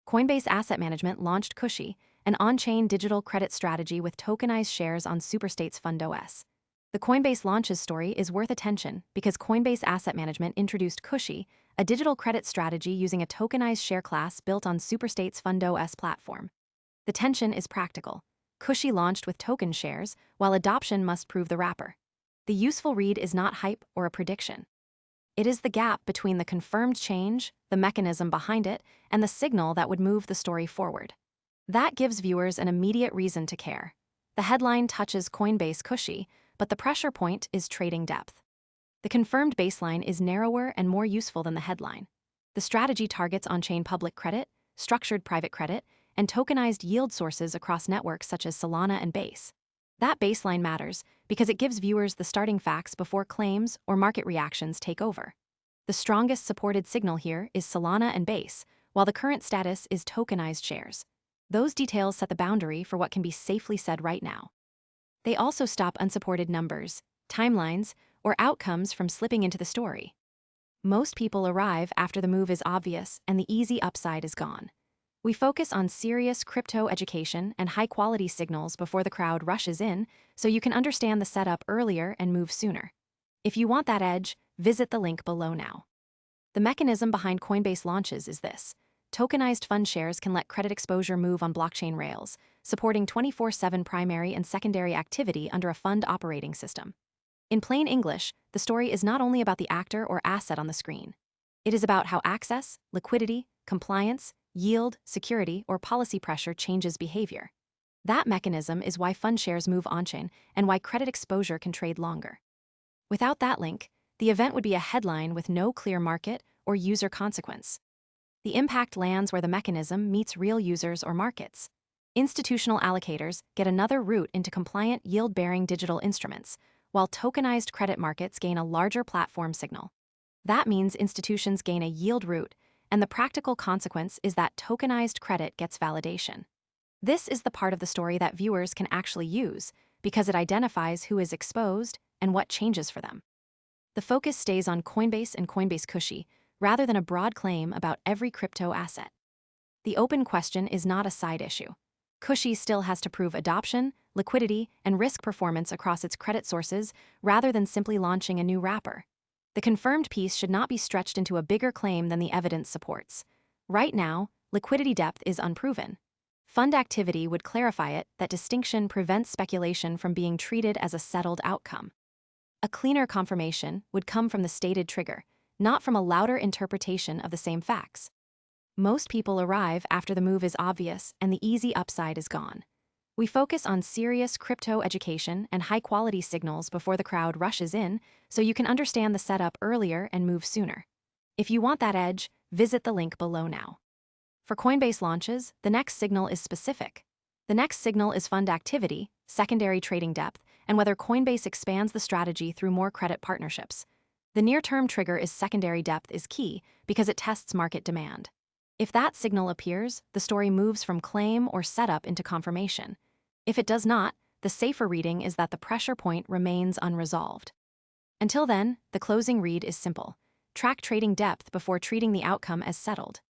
Coinbase Asset Management launched CUSHY, an on-chain digital credit strategy with tokenized shares on Superstate's FundOS. The Coinbase launch's story is worth attention because Coinbase Asset Management introduced CUSHY, a digital credit strategy using a tokenized share class built on Superstate's FundOS platform. The tension is practical. CUSHY launched with token shares, while adoption must prove the wrapper. The useful read is not hype or a prediction. It is the gap between the confirmed change, the mechanism behind it, and the signal that would move the story forward. That gives viewers an immediate reason to care. The headline touches Coinbase CUSHY, but the pressure point is trading depth. The confirmed baseline is narrower and more useful than the headline. The strategy targets on-chain public credit, structured private credit, and tokenized yield sources across networks such as Solana and Base. That baseline matters because it gives viewers the starting facts before claims or market reactions take over. The strongest supported signal here is Solana and Base, while the current status is tokenized shares. Those details set the boundary for what can be safely said right now. They also stop unsupported numbers, timelines, or outcomes from slipping into the story. Most people arrive after the move is obvious and the easy upside is gone. We focus on serious crypto education and high-quality signals before the crowd rushes in, so you can understand the setup earlier and move sooner. If you want that edge, visit the link below now. The mechanism behind Coinbase launches is this. Tokenized fund shares can let credit exposure move on blockchain rails, supporting 24/7 primary and secondary activity under a fund operating system. In plain English, the story is not only about the actor or asset on the screen. It is about how access, liquidity, compliance, yield, security, or policy pressure changes behavior. That mechanism is why fund shares move on-chain and why credit exposure can trade longer. Without that link, the event would be a headline with no clear market or user consequence. The impact lands where the mechanism meets real users or markets. Institutional allocators get another route into compliant yield-bearing digital instruments, while tokenized credit markets gain a larger platform signal. That means institutions gain a yield route, and the practical consequence is that tokenized credit gets validation. This is the part of the story that viewers can actually use because it identifies who is exposed and what changes for them. The focus stays on Coinbase and Coinbase CUSHY rather than a broad claim about every crypto asset. The open question is not a side issue. CUSHY still has to prove adoption, liquidity, and risk performance across its credit sources rather than simply launching a new wrapper. The confirmed piece should not be stretched into a bigger claim than the evidence supports. Right now, liquidity depth is unproven. Fund activity would clarify it. That distinction prevents speculation from being treated as a settled outcome. A cleaner confirmation would come from the stated trigger, not from a louder interpretation of the same facts. Most people arrive after the move is obvious and the easy upside is gone. We focus on serious crypto education and high-quality signals before the crowd rushes in, so you can understand the setup earlier and move sooner. If you want that edge, visit the link below now. For Coinbase launches, the next signal is specific. The next signal is fund activity, secondary trading depth, and whether Coinbase expands the strategy through more credit partnerships. The near-term trigger is secondary depth is key because it tests market demand. If that signal appears, the story moves from claim or setup into confirmation. If it does not, the safer reading is that the pressure point remains unresolved. Until then, the closing read is simple. Track trading depth before treating the outcome as settled.